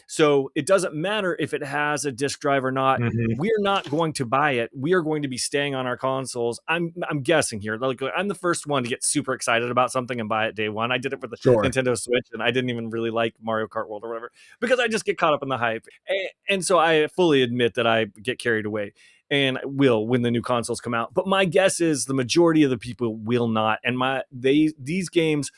So it doesn't matter if it has a disk drive or not. We're not going to buy it. We are going to be staying on our consoles. I'm guessing here. Like, I'm the first one to get super excited about something and buy it day one. I did it for the Nintendo Switch, and I didn't even really like Mario Kart World or whatever because I just get caught up in the hype. And so I fully admit that I get carried away, and will when the new consoles come out. But my guess is the majority of the people will not. And these games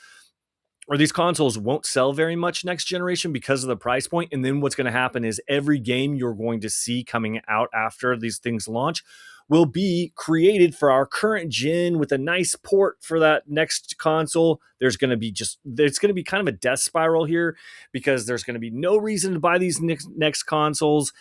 or these consoles won't sell very much next generation because of the price point. And then what's going to happen is every game you're going to see coming out after these things launch will be created for our current gen with a nice port for that next console. There's going to be kind of a death spiral here because there's going to be no reason to buy these next consoles.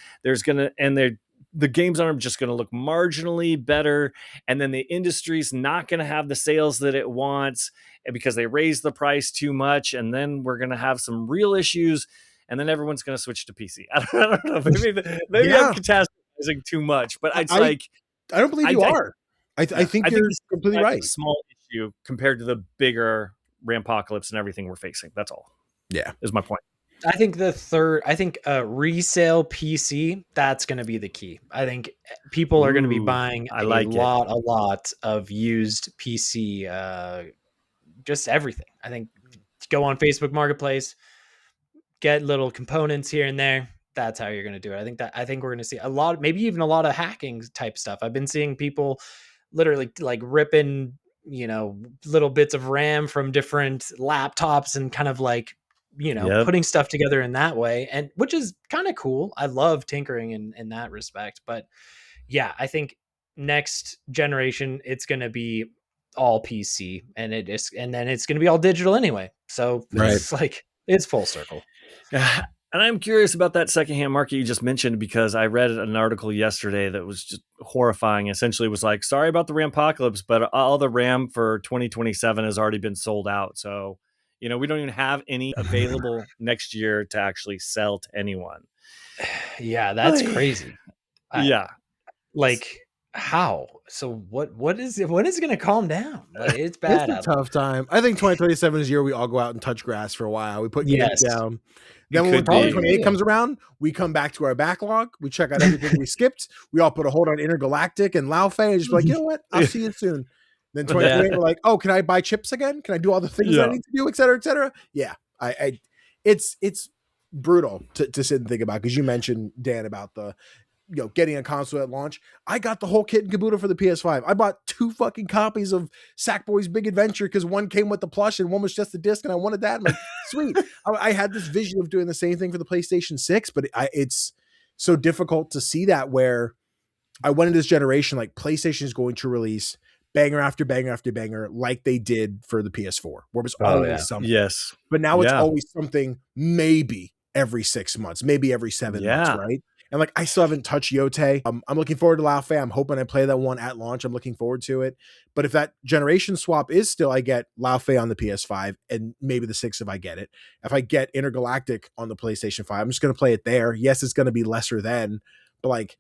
The games are just going to look marginally better, and then the industry's not going to have the sales that it wants because they raised the price too much, and then we're going to have some real issues, and then everyone's going to switch to PC. I don't know. Maybe I'm catastrophizing too much, but I don't believe you are. I think you're completely right. A small issue compared to the bigger Rampocalypse and everything we're facing. That's all. Yeah, is my point. I think resale PC, that's going to be the key. I think people are going to be buying a lot of used PC, just everything. I think go on Facebook Marketplace, get little components here and there, that's how you're going to do it. I think we're going to see a lot, maybe even a lot of hacking type stuff. I've been seeing people literally like ripping, little bits of RAM from different laptops and kind of like, Yep. putting stuff together in that way, and which is kind of cool. I love tinkering in that respect. But yeah, I think next generation it's going to be all PC, and then it's going to be all digital anyway. So it's like it's full circle. And I'm curious about that secondhand market you just mentioned, because I read an article yesterday that was just horrifying. Essentially, it was like, sorry about the Rampapocalypse, but all the RAM for 2027 has already been sold out. So, we don't even have any available next year to actually sell to anyone. Yeah, that's crazy. Yeah. Like, how? So what is it? When is it going to calm down? Like, it's bad. It's a tough time. I think 2027 is the year we all go out and touch grass for a while. We put games down. Then when 2028 comes around, we come back to our backlog. We check out everything we skipped. We all put a hold on Intergalactic and Laufey and just be like, you know what? I'll see you soon. Then 2028, we're like, oh, can I buy chips again? Can I do all the things I need to do, et cetera, et cetera? Yeah. It's brutal to sit and think about, because you mentioned, Dan, about the getting a console at launch. I got the whole kit and caboodle for the PS5. I bought 2 fucking copies of Sackboy's Big Adventure because one came with the plush and one was just a disc, and I wanted that. I'm like, sweet. I had this vision of doing the same thing for the PlayStation 6, but it's so difficult to see that, where I went into this generation like PlayStation is going to release banger after banger after banger, like they did for the PS4, where it was always something. Yes. But now it's always something, maybe every 6 months, maybe every 7 months, right? And like, I still haven't touched Yote. I'm looking forward to Laufey. I'm hoping I play that one at launch. I'm looking forward to it. But if that generation swap is still, I get Laufey on the PS5 and maybe the 6 if I get it. If I get Intergalactic on the PlayStation 5, I'm just going to play it there. Yes, it's going to be lesser then, but like,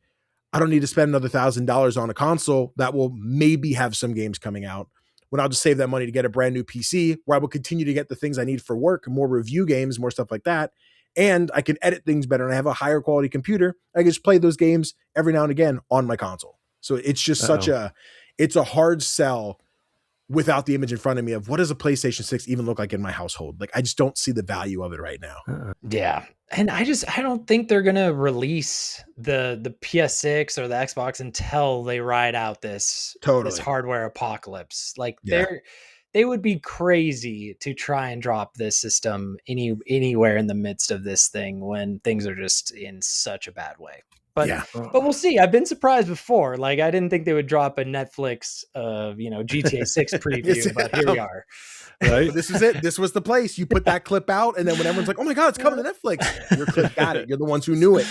I don't need to spend another $1,000 on a console that will maybe have some games coming out, when I'll just save that money to get a brand new PC where I will continue to get the things I need for work, more review games, more stuff like that. And I can edit things better, and I have a higher quality computer. I can just play those games every now and again on my console. So it's just it's a hard sell without the image in front of me of what does a PlayStation 6 even look like in my household. Like, I just don't see the value of it right now. Yeah. And I don't think they're going to release the PS6 or the Xbox until they ride out this hardware apocalypse. Like, they would be crazy to try and drop this system anywhere in the midst of this thing when things are just in such a bad way. But we'll see. I've been surprised before. Like, I didn't think they would drop a Netflix GTA 6 preview, but here we are. Right? This is it. This was the place. You put that clip out, and then when everyone's like, "Oh my god, it's coming to Netflix," your clip got it. You're the ones who knew it.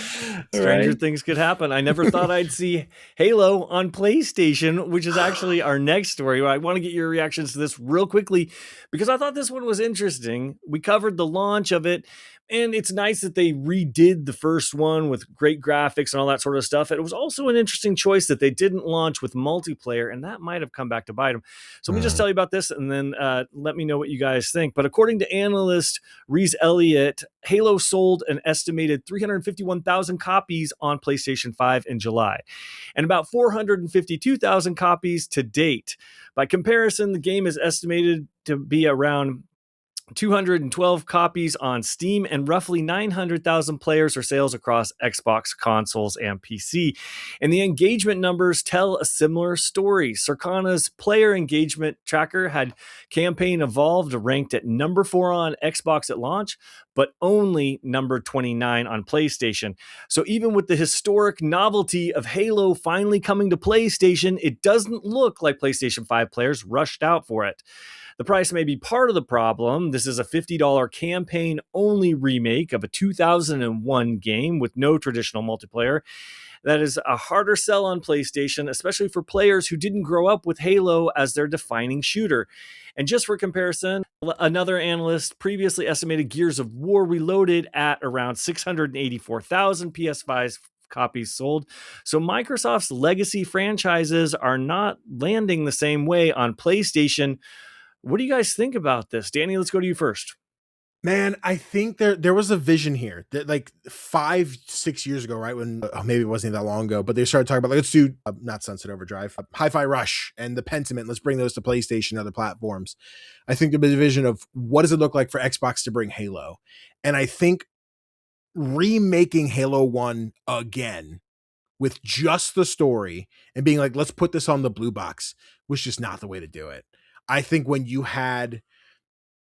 Stranger things could happen. I never thought I'd see Halo on PlayStation, which is actually our next story. I want to get your reactions to this real quickly, because I thought this one was interesting. We covered the launch of it, and it's nice that they redid the first one with great graphics and all that sort of stuff. It was also an interesting choice that they didn't launch with multiplayer, and that might have come back to bite them. So let me just tell you about this, and then let me know what you guys think. But according to analyst Reese Elliott, Halo sold an estimated 351,000 copies on PlayStation 5 in July, and about 452,000 copies to date. By comparison, the game is estimated to be around 212 copies on Steam and roughly 900,000 players or sales across Xbox consoles and PC. And the engagement numbers tell a similar story. Circana's player engagement tracker had Campaign Evolved ranked at number 4 on Xbox at launch, but only number 29 on PlayStation. So even with the historic novelty of Halo finally coming to PlayStation, it doesn't look like PlayStation 5 players rushed out for it. The price may be part of the problem. This is a $50 campaign-only remake of a 2001 game with no traditional multiplayer. That is a harder sell on PlayStation, especially for players who didn't grow up with Halo as their defining shooter. And just for comparison, another analyst previously estimated Gears of War Reloaded at around 684,000 PS5 copies sold. So Microsoft's legacy franchises are not landing the same way on PlayStation. What do you guys think about this? Danny, let's go to you first. Man, I think there was a vision here that like 5-6 years ago, right? When maybe it wasn't that long ago, but they started talking about like, let's do not Sunset Overdrive, Hi-Fi Rush and the Pentiment. Let's bring those to PlayStation and other platforms. I think there was a vision of what does it look like for Xbox to bring Halo? And I think remaking Halo 1 again with just the story and being like, let's put this on the blue box was just not the way to do it. I think when you have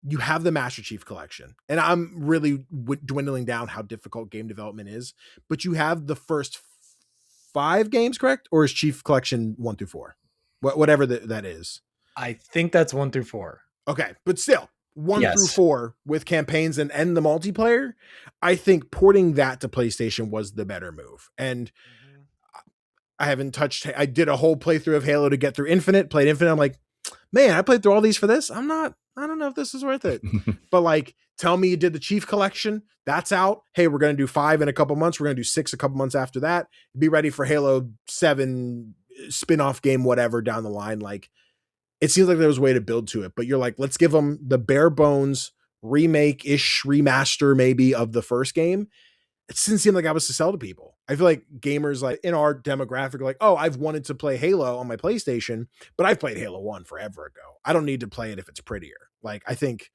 the Master Chief Collection, and I'm really dwindling down how difficult game development is, but you have the first 5 games, correct? Or is Chief Collection 1 through 4? Whatever that is. I think that's 1 through 4. Okay, but still, 1 through Yes. 4 with campaigns and the multiplayer, I think porting that to PlayStation was the better move. And I haven't touched, I did a whole playthrough of Halo to get through Infinite, played Infinite. I'm like, man, I played through all these for this. I don't know if this is worth it. But like, tell me you did the Chief Collection. That's out. Hey, we're going to do 5 in a couple months. We're going to do 6 a couple months after that. Be ready for Halo 7 spin-off game, whatever down the line. Like, it seems like there was a way to build to it, but you're like, let's give them the bare bones remake-ish remaster maybe of the first game. It didn't seem like I was to sell to people. I feel like gamers like in our demographic are like, oh, I've wanted to play Halo on my PlayStation, but I've played Halo 1 forever ago. I don't need to play it if it's prettier. Like, I think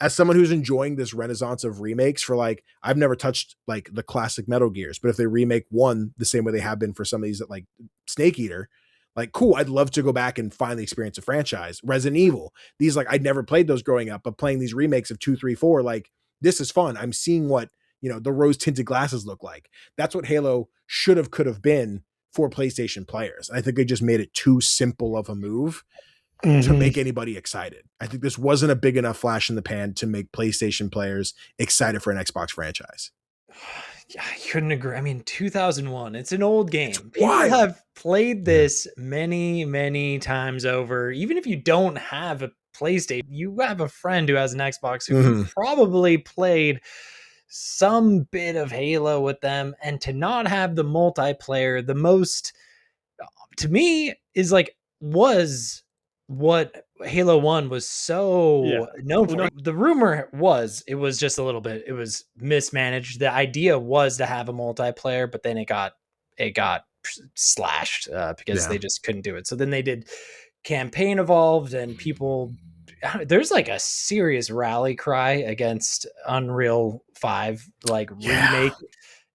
as someone who's enjoying this renaissance of remakes for like, I've never touched like the classic Metal Gears, but if they remake 1 the same way they have been for some of these that like Snake Eater, like, cool, I'd love to go back and finally experience a franchise. Resident Evil, these like, I'd never played those growing up, but playing these remakes of 2, 3, 4, like, this is fun. I'm seeing what, the rose tinted glasses look like. That's what Halo could have been for PlayStation players. I think they just made it too simple of a move to make anybody excited. I think this wasn't a big enough flash in the pan to make PlayStation players excited for an Xbox franchise. I couldn't agree. I mean, 2001, it's an old game. People wild. have played this many, many times over. Even if you don't have a PlayStation, you have a friend who has an Xbox who probably played some bit of Halo with them. And to not have the multiplayer, the most, to me, is like, was what Halo 1 was so known for. The rumor was it was just a little bit, it was mismanaged. The idea was to have a multiplayer, but then it got slashed because they just couldn't do it. So then they did campaign evolved, and people, there's like a serious rally cry against Unreal 5 like remake,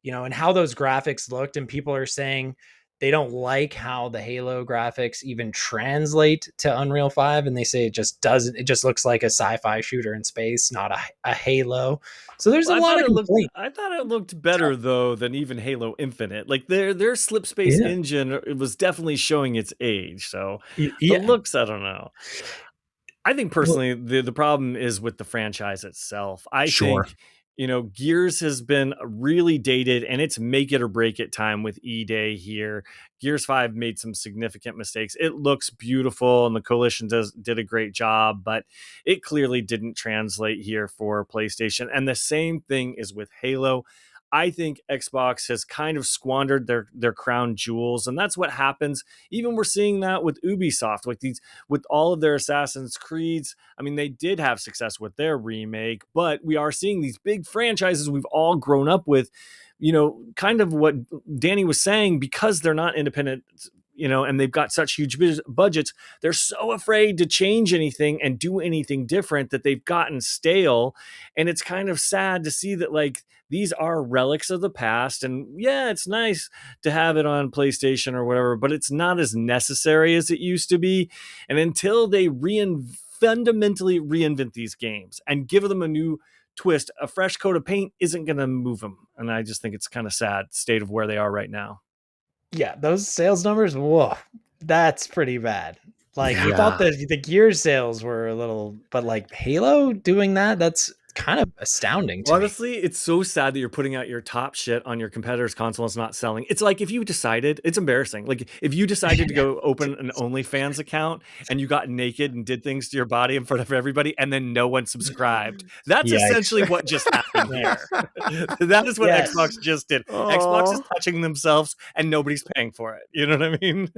and how those graphics looked, and people are saying they don't like how the Halo graphics even translate to Unreal 5. And they say it just doesn't, it just looks like a sci-fi shooter in space, not a Halo. So there's a lot of complaints. I thought it looked better though than even Halo Infinite. Like their slip space engine, it was definitely showing its age. So the looks, I don't know. I think personally, the problem is with the franchise itself. I think, Gears has been really dated, and it's make it or break it time with E-Day here. Gears 5 made some significant mistakes. It looks beautiful, and the Coalition did a great job, but it clearly didn't translate here for PlayStation. And the same thing is with Halo. I think Xbox has kind of squandered their crown jewels, and that's what happens. Even we're seeing that with Ubisoft, with all of their Assassin's Creeds. I mean, they did have success with their remake, but we are seeing these big franchises we've all grown up with. Kind of what Danny was saying, because they're not independent, and they've got such huge budgets, they're so afraid to change anything and do anything different that they've gotten stale. And it's kind of sad to see that, like, these are relics of the past. And yeah, it's nice to have it on PlayStation or whatever, but it's not as necessary as it used to be. And until they fundamentally reinvent these games and give them a new twist, a fresh coat of paint isn't going to move them. And I just think it's kind of sad state of where they are right now. Yeah, those sales numbers, whoa, that's pretty bad. Like, you thought the Gears sales were a little, but like Halo doing that's kind of astounding to Honestly, it's so sad that you're putting out your top shit on your competitor's console and it's not selling. It's like if you decided, it's embarrassing. Like if you decided to go open an OnlyFans account and you got naked and did things to your body in front of everybody and then no one subscribed. That's essentially what just happened here. That is what Xbox just did. Xbox is touching themselves and nobody's paying for it. You know what I mean?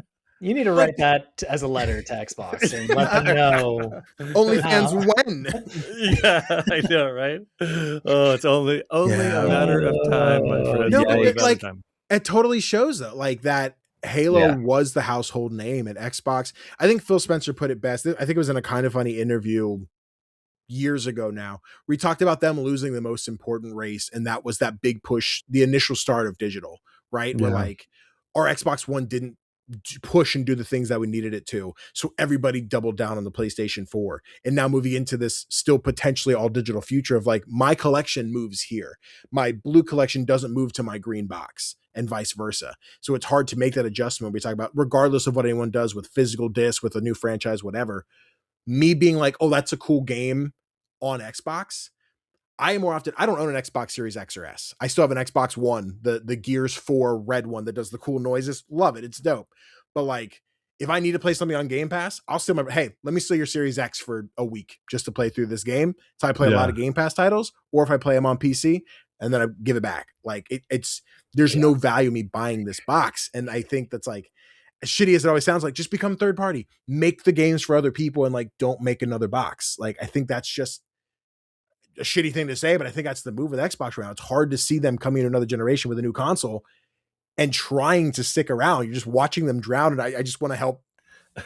You need to write that as a letter to Xbox and let them know. OnlyFans when? Yeah, I know, right? Oh, it's only a matter of time, my friend. No, but it totally shows though, like that Halo was the household name at Xbox. I think Phil Spencer put it best. I think it was in a Kind of Funny interview years ago now. We talked about them losing the most important race, and that was that big push, the initial start of digital, right? Yeah. Where like our Xbox One didn't push and do the things that we needed it to. So everybody doubled down on the PlayStation 4. And now moving into this still potentially all digital future of like, my collection moves here. My blue collection doesn't move to my green box, and vice versa. So it's hard to make that adjustment. We talk about, regardless of what anyone does with physical disc, with a new franchise, whatever, me being like, oh, that's a cool game on Xbox. I am more often, I don't own an Xbox Series X or S. I still have an Xbox One, the Gears 4 red one that does the cool noises. Love it. It's dope. But like, if I need to play something on Game Pass, I'll still remember, hey, let me steal your Series X for a week just to play through this game. So I play a lot of Game Pass titles, or if I play them on PC and then I give it back. Like there's no value in me buying this box. And I think that's like, as shitty as it always sounds like, just become third party, make the games for other people, and like, don't make another box. Like, I think that's just a shitty thing to say, but I think that's the move with Xbox right now. It's hard to see them coming to another generation with a new console and trying to stick around. You're just watching them drown, and I just want to help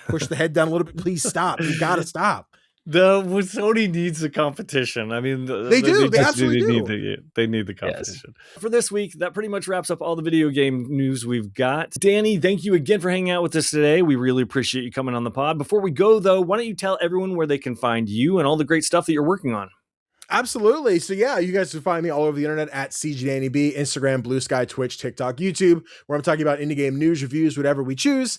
push the head down a little bit. Please stop. You got to stop. Sony needs the competition. I mean, they absolutely do. They need the competition. Yes. For this week, that pretty much wraps up all the video game news we've got. Danny, thank you again for hanging out with us today. We really appreciate you coming on the pod. Before we go, though, why don't you tell everyone where they can find you and all the great stuff that you're working on? Absolutely. So yeah, you guys can find me all over the internet at CGDannyB, Instagram, Blue Sky, Twitch, TikTok, YouTube, where I'm talking about indie game news, reviews, whatever we choose.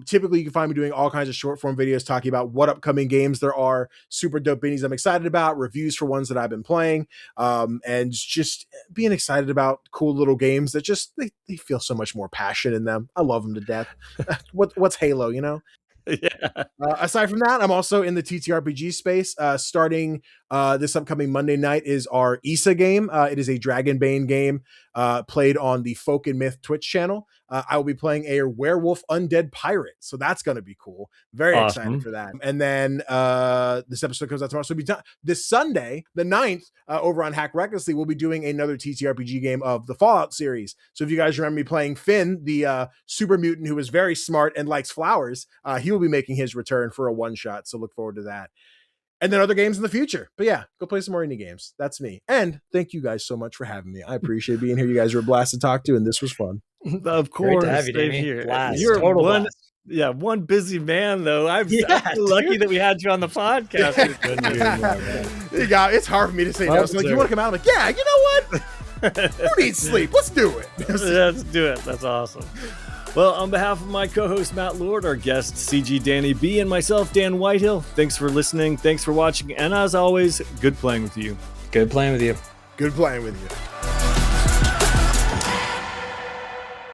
Typically, you can find me doing all kinds of short form videos talking about what upcoming games there are, super dope indies I'm excited about, reviews for ones that I've been playing, and just being excited about cool little games that just they feel so much more passion in them. I love them to death. What's Halo, you know? Yeah. Aside from that, I'm also in the TTRPG space. Starting this upcoming Monday night is our Issa game. It is a Dragonbane game played on the Folk and Myth Twitch channel. I will be playing a werewolf undead pirate, so that's going to be cool. Very excited for that. And then this episode comes out tomorrow. So this Sunday, the 9th, over on Hack Recklessly, we'll be doing another TTRPG game of the Fallout series. So if you guys remember me playing Finn, the super mutant who is very smart and likes flowers, he will be making his return for a one-shot. So look forward to that. And then other games in the future. But yeah, go play some more indie games. That's me. And thank you guys so much for having me. I appreciate being here. You guys were a blast to talk to, and this was fun. Of course. Great to have you, Danny. Here. Blast. You're Total one. blast. Yeah, one busy man though. I'm lucky that we had you on the podcast. It's hard for me to say no. So like, you want to come out? I'm like, yeah, you know what? Who needs sleep? Let's do it. Let's do it. That's awesome. Well, on behalf of my co-host Matt Lord, our guest CG Danny B, and myself, Dan Whitehill, thanks for listening. Thanks for watching. And as always, good playing with you. Good playing with you. Good playing with you.